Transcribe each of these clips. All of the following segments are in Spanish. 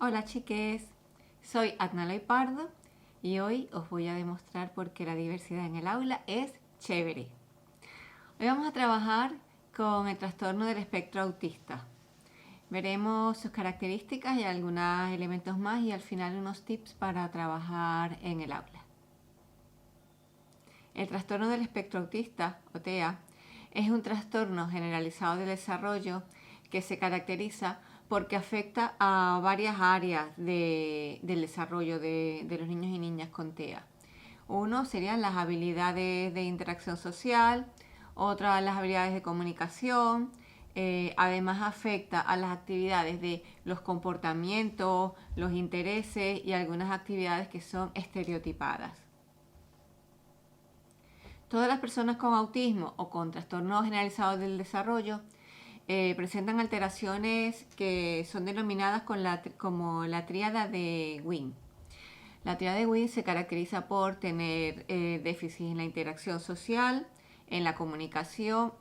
Hola chiques, soy Adnalay Pardo y hoy os voy a demostrar por qué la diversidad en el aula es chévere. Hoy vamos a trabajar con el trastorno del espectro autista. Veremos sus características y algunos elementos más y al final unos tips para trabajar en el aula. El trastorno del espectro autista, o TEA, es un trastorno generalizado del desarrollo que se caracteriza porque afecta a varias áreas del desarrollo de los niños y niñas con TEA. Uno serían las habilidades de interacción social, otra las habilidades de comunicación, además afecta a las actividades de los comportamientos, los intereses y algunas actividades que son estereotipadas. Todas las personas con autismo o con trastorno generalizado del desarrollo presentan alteraciones que son denominadas como la tríada de Wien. La tríada de Wien se caracteriza por tener déficit en la interacción social, en la comunicación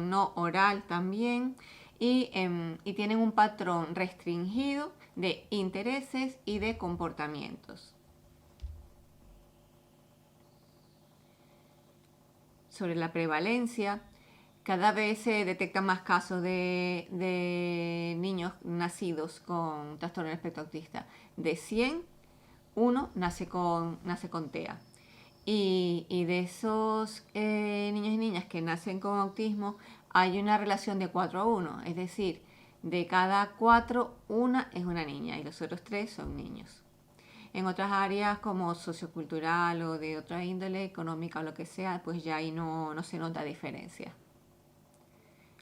no oral también, y tienen un patrón restringido de intereses y de comportamientos. Sobre la prevalencia, cada vez se detectan más casos de niños nacidos con trastorno del espectro autista. De 100, uno nace con TEA. Y de esos niños y niñas que nacen con autismo, hay una relación de 4:1, es decir, de cada 4, una es una niña y los otros 3 son niños. En otras áreas como sociocultural o de otra índole, económica o lo que sea, pues ya ahí no se nota diferencia.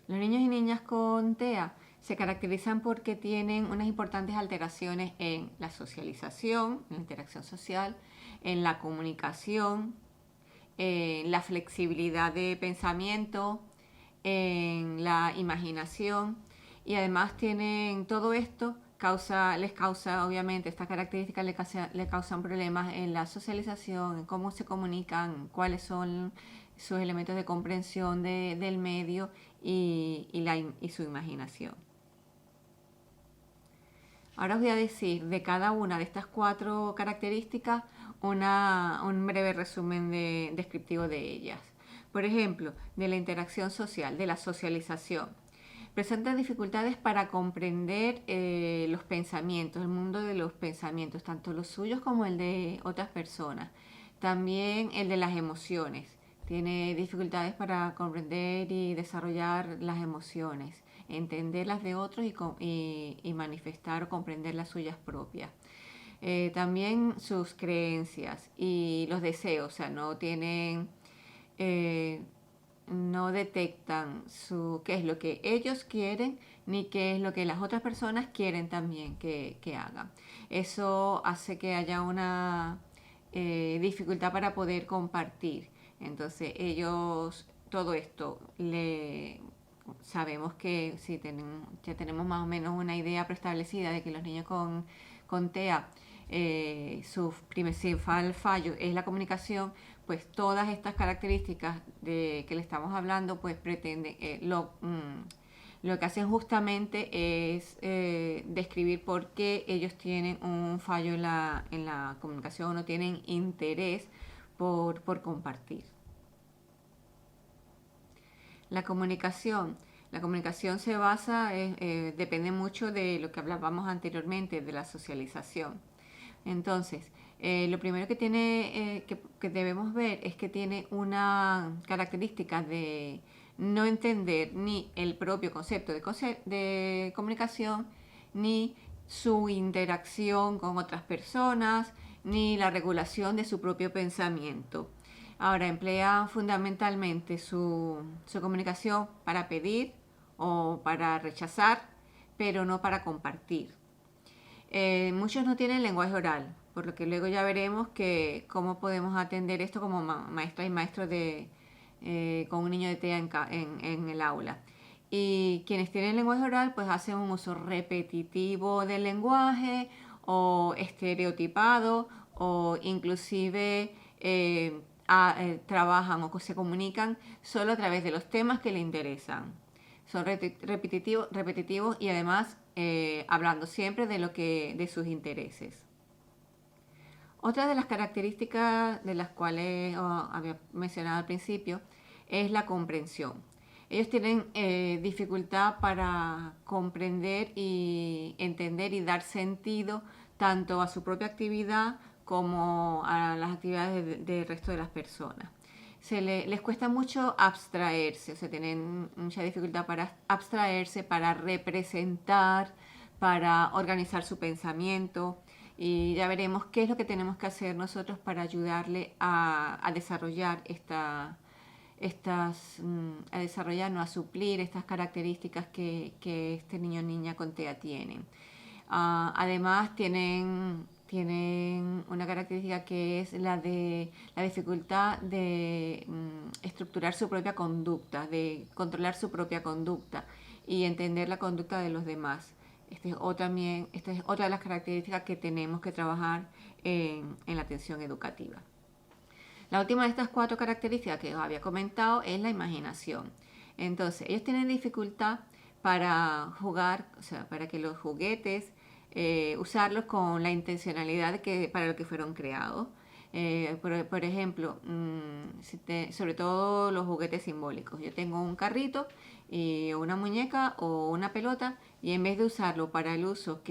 Los niños y niñas con TEA se caracterizan porque tienen unas importantes alteraciones en la socialización, en la interacción social, en la comunicación, en la flexibilidad de pensamiento, en la imaginación, y además tienen todo esto les causa obviamente estas características le causan problemas en la socialización, en cómo se comunican, cuáles son sus elementos de comprensión del medio y su imaginación. Ahora os voy a decir de cada una de estas 4 características un breve resumen descriptivo de ellas. Por ejemplo, de la interacción social, de la socialización. Presenta dificultades para comprender los pensamientos, el mundo de los pensamientos, tanto los suyos como el de otras personas. También el de las emociones. Tiene dificultades para comprender y desarrollar las emociones, entender las de otros y manifestar o comprender las suyas propias. También sus creencias y los deseos, o sea, no detectan qué es lo que ellos quieren ni qué es lo que las otras personas quieren también que hagan. Eso hace que haya una dificultad para poder compartir. Entonces todo esto sabemos que si ya tenemos más o menos una idea preestablecida de que los niños con TEA, su principal fallo es la comunicación, pues todas estas características de que le estamos hablando, pues pretenden, lo que hacen justamente es describir por qué ellos tienen un fallo en la comunicación o no tienen interés por compartir. La comunicación se basa, depende mucho de lo que hablábamos anteriormente, de la socialización. Entonces, lo primero que debemos ver es que tiene una característica de no entender ni el propio concepto de comunicación, ni su interacción con otras personas, ni la regulación de su propio pensamiento. Ahora, emplea fundamentalmente su comunicación para pedir o para rechazar, pero no para compartir. Muchos no tienen lenguaje oral, por lo que luego ya veremos cómo podemos atender esto como maestras y maestros con un niño de TEA en el aula. Y quienes tienen lenguaje oral pues hacen un uso repetitivo del lenguaje o estereotipado o inclusive trabajan o se comunican solo a través de los temas que le interesan. Son repetitivos y además hablando siempre de sus intereses. Otra de las características de las cuales había mencionado al principio es la comprensión. Ellos tienen dificultad para comprender y entender y dar sentido tanto a su propia actividad como a las actividades del resto de las personas. Les cuesta mucho abstraerse, o sea, tienen mucha dificultad para abstraerse, para representar, para organizar su pensamiento. Y ya veremos qué es lo que tenemos que hacer nosotros para ayudarle a desarrollar a desarrollarnos, a suplir estas características que este niño o niña con TEA tienen. Además tienen una característica que es la de la dificultad de estructurar su propia conducta, de controlar su propia conducta y entender la conducta de los demás. Esta es otra de las características que tenemos que trabajar en la atención educativa. La última de estas 4 características que os había comentado es la imaginación. Entonces, ellos tienen dificultad para jugar, o sea, para que los juguetes, usarlos con la intencionalidad para lo que fueron creados. Por ejemplo, sobre todo los juguetes simbólicos. Yo tengo un carrito y una muñeca o una pelota y en vez de usarlo para el uso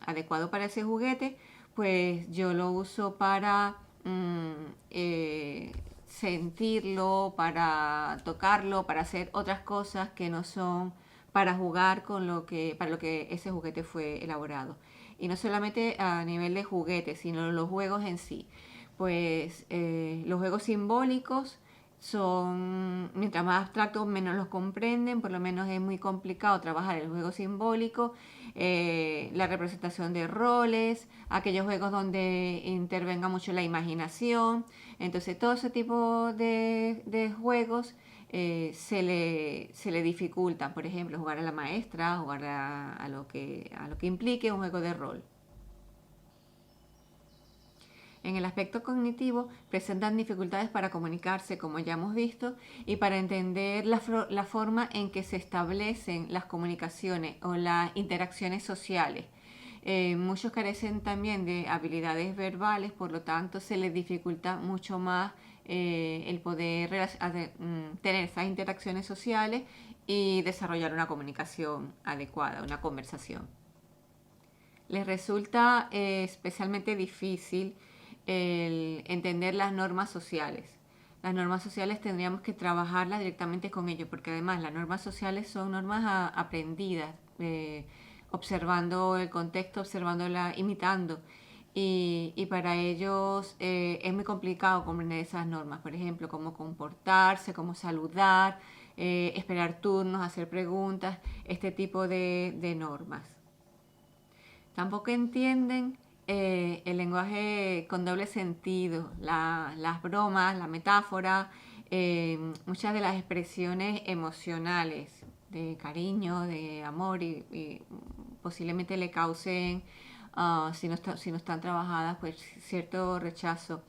adecuado para ese juguete, pues yo lo uso para sentirlo, para tocarlo, para hacer otras cosas que no son para jugar para lo que ese juguete fue elaborado. Y no solamente a nivel de juguetes, sino los juegos en sí. Pues los juegos simbólicos son, mientras más abstractos, menos los comprenden, por lo menos es muy complicado trabajar el juego simbólico, la representación de roles, aquellos juegos donde intervenga mucho la imaginación. Entonces todo ese tipo de juegos se le dificultan, por ejemplo, jugar a la maestra, jugar a lo que implique un juego de rol. En el aspecto cognitivo presentan dificultades para comunicarse, como ya hemos visto, y para entender la forma en que se establecen las comunicaciones o las interacciones sociales. Muchos carecen también de habilidades verbales, por lo tanto se les dificulta mucho más el poder tener esas interacciones sociales y desarrollar una comunicación adecuada, una conversación. Les resulta especialmente difícil el entender las normas sociales. Las normas sociales tendríamos que trabajarlas directamente con ellos, porque además las normas sociales son normas aprendidas, observando el contexto, observándola, imitando. Y para ellos es muy complicado comprender esas normas, por ejemplo, cómo comportarse, cómo saludar, esperar turnos, hacer preguntas, este tipo de normas. Tampoco entienden el lenguaje con doble sentido, las bromas, la metáfora, muchas de las expresiones emocionales de cariño, de amor y posiblemente le causen, si no están trabajadas, pues cierto rechazo.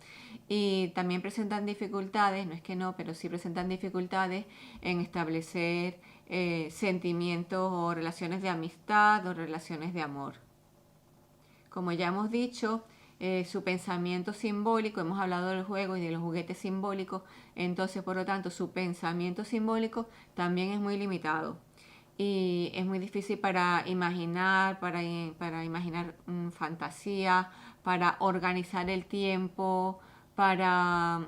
Y también presentan dificultades, no es que no, pero sí presentan dificultades en establecer sentimientos o relaciones de amistad o relaciones de amor. Como ya hemos dicho, su pensamiento simbólico, hemos hablado del juego y de los juguetes simbólicos, entonces por lo tanto su pensamiento simbólico también es muy limitado y es muy difícil para imaginar, para imaginar fantasía, para organizar el tiempo, para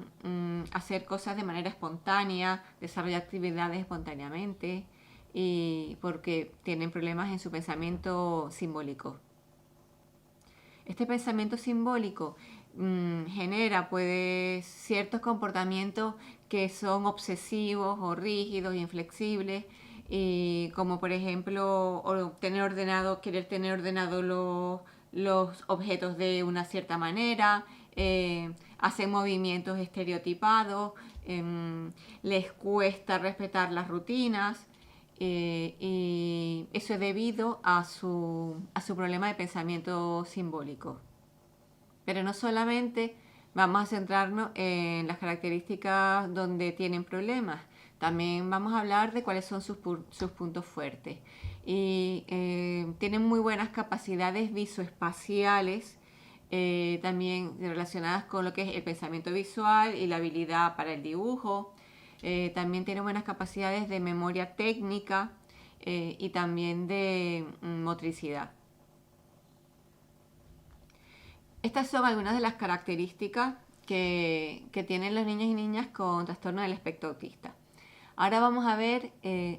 hacer cosas de manera espontánea, desarrollar actividades espontáneamente y porque tienen problemas en su pensamiento simbólico. Este pensamiento simbólico genera pues ciertos comportamientos que son obsesivos o rígidos, inflexibles, y como por ejemplo querer tener ordenado los objetos de una cierta manera, hacen movimientos estereotipados, les cuesta respetar las rutinas. Y eso es debido a su problema de pensamiento simbólico. Pero no solamente vamos a centrarnos en las características donde tienen problemas, también vamos a hablar de cuáles son sus puntos fuertes. y tienen muy buenas capacidades visoespaciales, también relacionadas con lo que es el pensamiento visual y la habilidad para el dibujo. También tienen buenas capacidades de memoria técnica y también de motricidad. Estas son algunas de las características que tienen los niños y niñas con trastorno del espectro autista. Ahora vamos a ver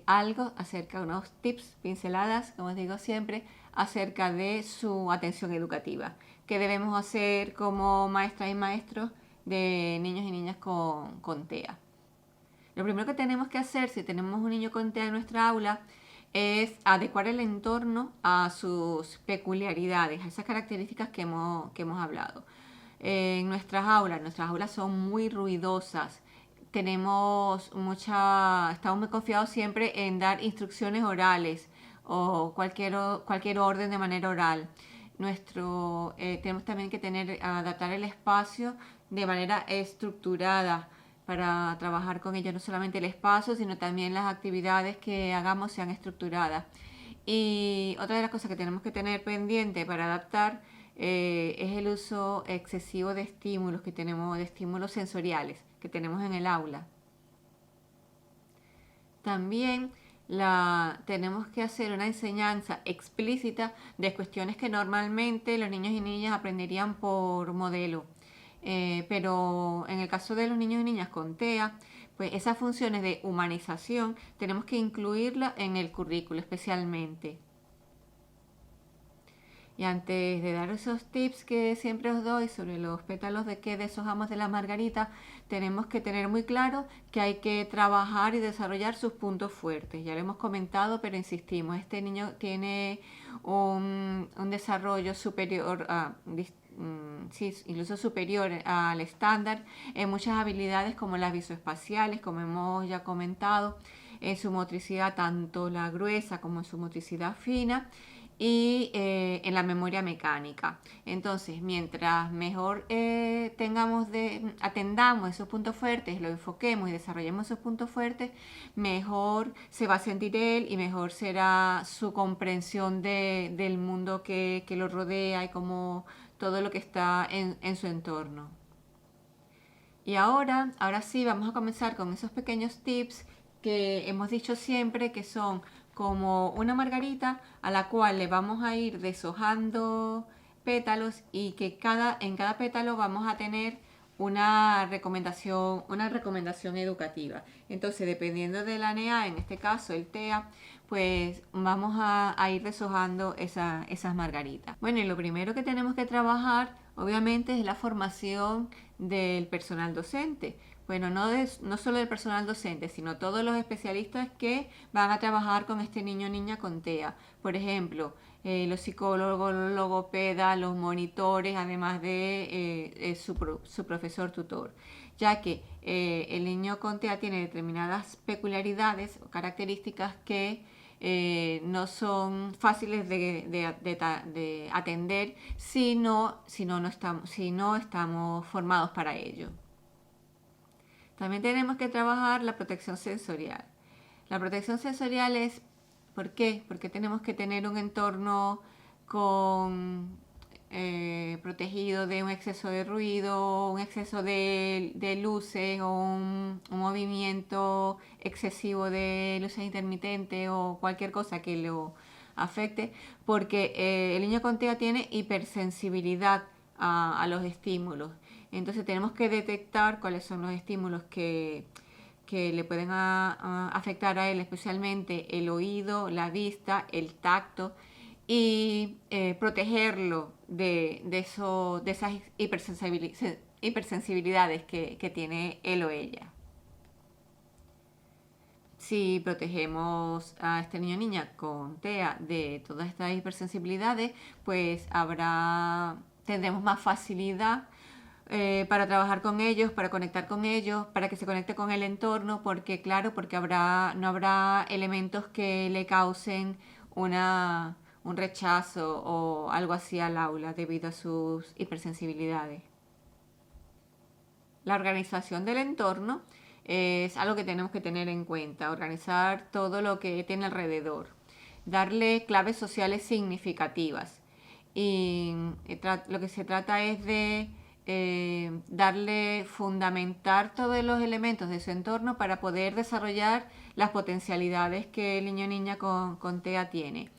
algo acerca de unos tips, pinceladas, como os digo siempre, acerca de su atención educativa. ¿Qué debemos hacer como maestras y maestros de niños y niñas con TEA? Lo primero que tenemos que hacer si tenemos un niño con TEA en nuestra aula es adecuar el entorno a sus peculiaridades, a esas características que hemos hablado. En nuestras aulas son muy ruidosas. Estamos muy confiados siempre en dar instrucciones orales o cualquier orden de manera oral. Tenemos también que adaptar el espacio de manera estructurada para trabajar con ellos, no solamente el espacio, sino también las actividades que hagamos sean estructuradas. Y otra de las cosas que tenemos que tener pendiente para adaptar es el uso excesivo de estímulos de estímulos sensoriales que tenemos en el aula. También tenemos que hacer una enseñanza explícita de cuestiones que normalmente los niños y niñas aprenderían por modelo. Pero en el caso de los niños y niñas con TEA, pues esas funciones de humanización tenemos que incluirlas en el currículo especialmente. Y antes de dar esos tips que siempre os doy sobre los pétalos de que deshojamos de la margarita, tenemos que tener muy claro que hay que trabajar y desarrollar sus puntos fuertes. Ya lo hemos comentado, pero insistimos, este niño tiene un desarrollo superior sí, incluso superior al estándar en muchas habilidades como las visoespaciales, como hemos ya comentado, en su motricidad tanto la gruesa como en su motricidad fina y en la memoria mecánica. Entonces, mientras mejor atendamos esos puntos fuertes, lo enfoquemos y desarrollemos esos puntos fuertes, mejor se va a sentir él y mejor será su comprensión del mundo que lo rodea y como todo lo que está en su entorno. Y ahora sí, vamos a comenzar con esos pequeños tips que hemos dicho siempre que son como una margarita a la cual le vamos a ir deshojando pétalos y que en cada pétalo vamos a tener una recomendación educativa. Entonces, dependiendo de la NEA, en este caso el TEA, pues vamos a ir deshojando esas margaritas. Bueno, y lo primero que tenemos que trabajar, obviamente, es la formación del personal docente. Bueno, no solo del personal docente, sino todos los especialistas que van a trabajar con este niño o niña con TEA. Por ejemplo, los psicólogos, los logopedas, los monitores, además de su profesor tutor, ya que el niño con TEA tiene determinadas peculiaridades o características que no son fáciles de atender si no estamos formados para ello. También tenemos que trabajar la protección sensorial. La protección sensorial es, ¿por qué? Porque tenemos que tener un entorno protegido de un exceso de ruido, un exceso de luces o un movimiento excesivo de luces intermitentes o cualquier cosa que lo afecte, porque el niño con TEA tiene hipersensibilidad a los estímulos. Entonces tenemos que detectar cuáles son los estímulos que le pueden afectar a él, especialmente el oído, la vista, el tacto, y protegerlo de esas hipersensibilidades que tiene él o ella. Si protegemos a este niño o niña con TEA de todas estas hipersensibilidades, pues tendremos más facilidad para trabajar con ellos, para conectar con ellos, para que se conecte con el entorno, porque no habrá elementos que le causen un rechazo o algo así al aula debido a sus hipersensibilidades. La organización del entorno es algo que tenemos que tener en cuenta, organizar todo lo que tiene alrededor. darle claves sociales significativas. Y lo que se trata es de fundamentar todos los elementos de su entorno para poder desarrollar las potencialidades que el niño o niña con TEA tiene.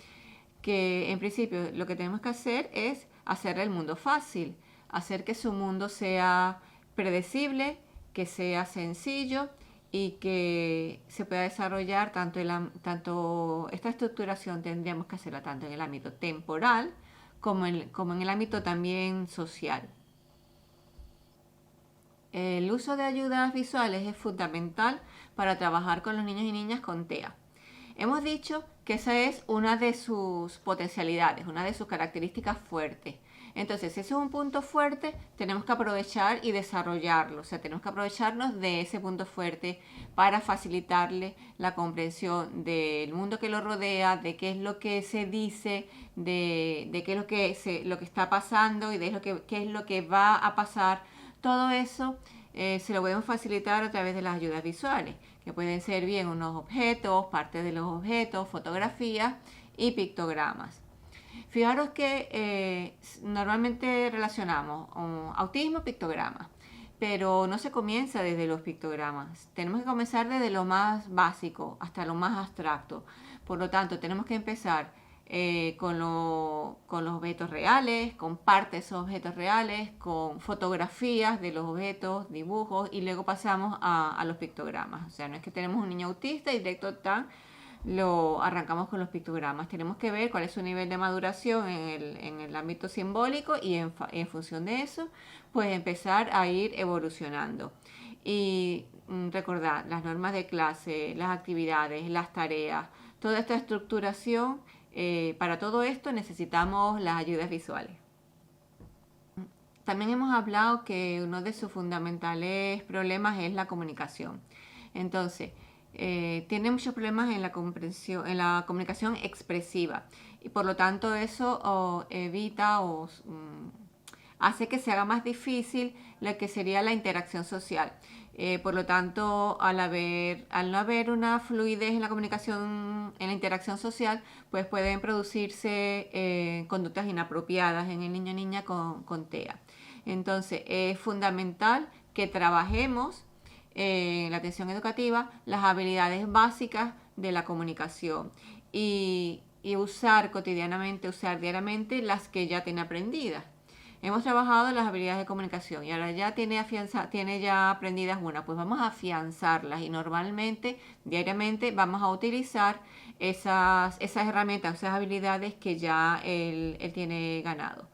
Que en principio lo que tenemos que hacer es hacer el mundo fácil, hacer que su mundo sea predecible, que sea sencillo y que se pueda desarrollar tanto esta estructuración tendríamos que hacerla tanto en el ámbito temporal como en el ámbito también social. El uso de ayudas visuales es fundamental para trabajar con los niños y niñas con TEA. Hemos dicho que esa es una de sus potencialidades, una de sus características fuertes. Entonces, si ese es un punto fuerte, tenemos que aprovechar y desarrollarlo. O sea, tenemos que aprovecharnos de ese punto fuerte para facilitarle la comprensión del mundo que lo rodea, de qué es lo que se dice, de qué es lo que está pasando y qué es lo que va a pasar. Todo eso se lo podemos facilitar a través de las ayudas visuales, que pueden ser bien unos objetos, partes de los objetos, fotografías y pictogramas. Fijaros que normalmente relacionamos autismo, pictogramas, pero no se comienza desde los pictogramas. Tenemos que comenzar desde lo más básico hasta lo más abstracto. Por lo tanto, tenemos que empezar con los objetos reales, con partes de esos objetos reales, con fotografías de los objetos, dibujos, y luego pasamos a los pictogramas. O sea, no es que tenemos un niño autista y directo lo arrancamos con los pictogramas. Tenemos que ver cuál es su nivel de maduración en el ámbito simbólico y en función de eso, pues empezar a ir evolucionando. Y recordar las normas de clase, las actividades, las tareas, toda esta estructuración. Para todo esto necesitamos las ayudas visuales. También hemos hablado que uno de sus fundamentales problemas es la comunicación. Entonces, tiene muchos problemas en la comunicación expresiva y por lo tanto eso evita o hace que se haga más difícil lo que sería la interacción social. Por lo tanto, al no haber una fluidez en la comunicación, en la interacción social, pues pueden producirse conductas inapropiadas en el niño o niña con TEA. Entonces, es fundamental que trabajemos en la atención educativa las habilidades básicas de la comunicación y usar diariamente las que ya tiene aprendidas. Hemos trabajado las habilidades de comunicación y ahora ya tiene ya aprendidas una, pues vamos a afianzarlas y normalmente, diariamente, vamos a utilizar esas herramientas, esas habilidades que ya él tiene ganado.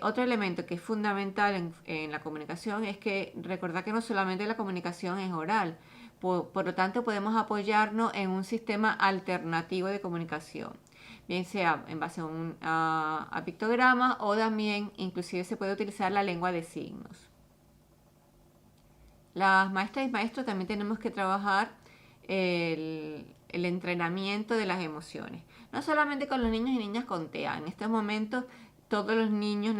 Otro elemento que es fundamental en la comunicación es que recordar que no solamente la comunicación es oral, por lo tanto podemos apoyarnos en un sistema alternativo de comunicación, bien sea en base a pictogramas o también inclusive se puede utilizar la lengua de signos. Las maestras y maestros también tenemos que trabajar el entrenamiento de las emociones, no solamente con los niños y niñas con TEA. En estos momentos todos los niños y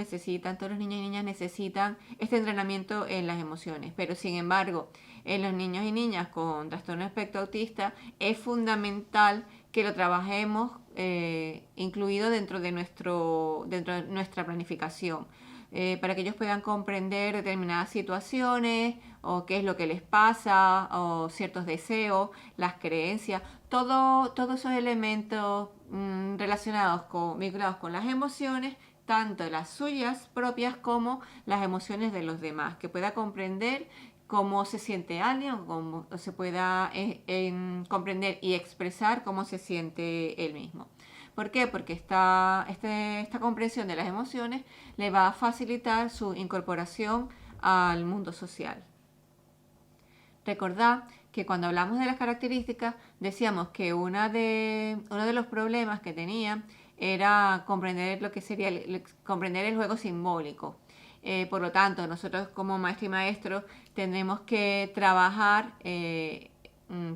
niñas necesitan este entrenamiento en las emociones, pero sin embargo, en los niños y niñas con trastorno de espectro autista es fundamental que lo trabajemos incluido dentro de nuestra planificación, para que ellos puedan comprender determinadas situaciones o qué es lo que les pasa o ciertos deseos, las creencias, todos esos elementos vinculados con las emociones, tanto las suyas propias como las emociones de los demás, que pueda comprender cómo se siente alguien o cómo se pueda comprender y expresar cómo se siente él mismo. ¿Por qué? Porque esta comprensión de las emociones le va a facilitar su incorporación al mundo social. Recordad que cuando hablamos de las características decíamos que uno de los problemas que tenía era comprender lo que sería comprender el juego simbólico. Por lo tanto, nosotros como maestro y maestros tenemos que trabajar,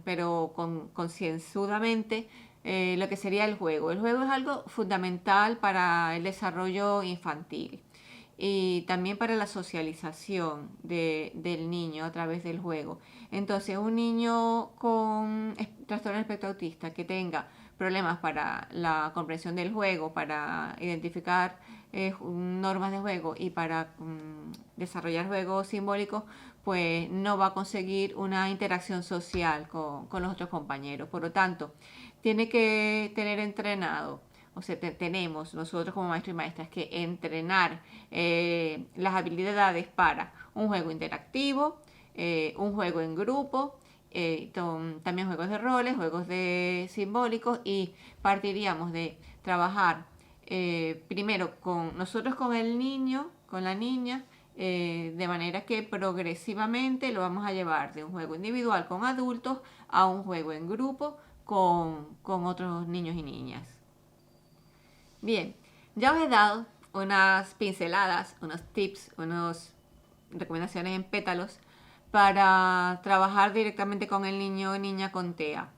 pero concienzudamente, lo que sería el juego. El juego es algo fundamental para el desarrollo infantil y también para la socialización del niño a través del juego. Entonces, un niño con trastorno del espectro autista que tenga problemas para la comprensión del juego, para identificar normas de juego y para desarrollar juegos simbólicos, pues no va a conseguir una interacción social con los otros compañeros. Por lo tanto, tiene que tener entrenado, o sea, tenemos nosotros como maestros y maestras que entrenar las habilidades para un juego interactivo, un juego en grupo, también juegos de roles, juegos de simbólicos, y partiríamos de trabajar primero nosotros con el niño, con la niña, de manera que progresivamente lo vamos a llevar de un juego individual con adultos a un juego en grupo con otros niños y niñas. Bien, ya os he dado unas pinceladas, unos tips, unas recomendaciones en pétalos para trabajar directamente con el niño o niña con TEA.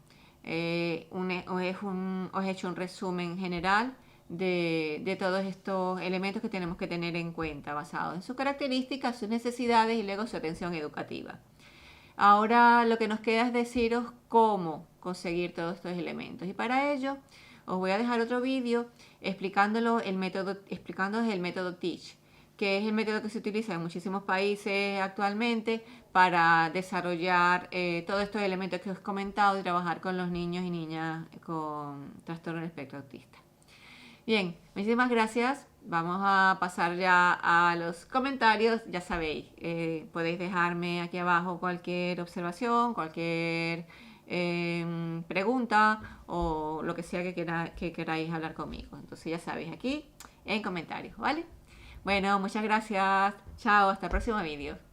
Os he hecho un resumen general de todos estos elementos que tenemos que tener en cuenta, basados en sus características, sus necesidades y luego su atención educativa. Ahora lo que nos queda es deciros cómo conseguir todos estos elementos, y para ello os voy a dejar otro vídeo explicándoles el método Teach, que es el método que se utiliza en muchísimos países actualmente para desarrollar todos estos elementos que os he comentado y trabajar con los niños y niñas con trastorno del espectro autista. Bien, muchísimas gracias. Vamos a pasar ya a los comentarios. Ya sabéis, podéis dejarme aquí abajo cualquier observación, cualquier pregunta o lo que sea que queráis hablar conmigo. Entonces ya sabéis, aquí en comentarios, ¿vale? Bueno, muchas gracias. Chao, hasta el próximo vídeo.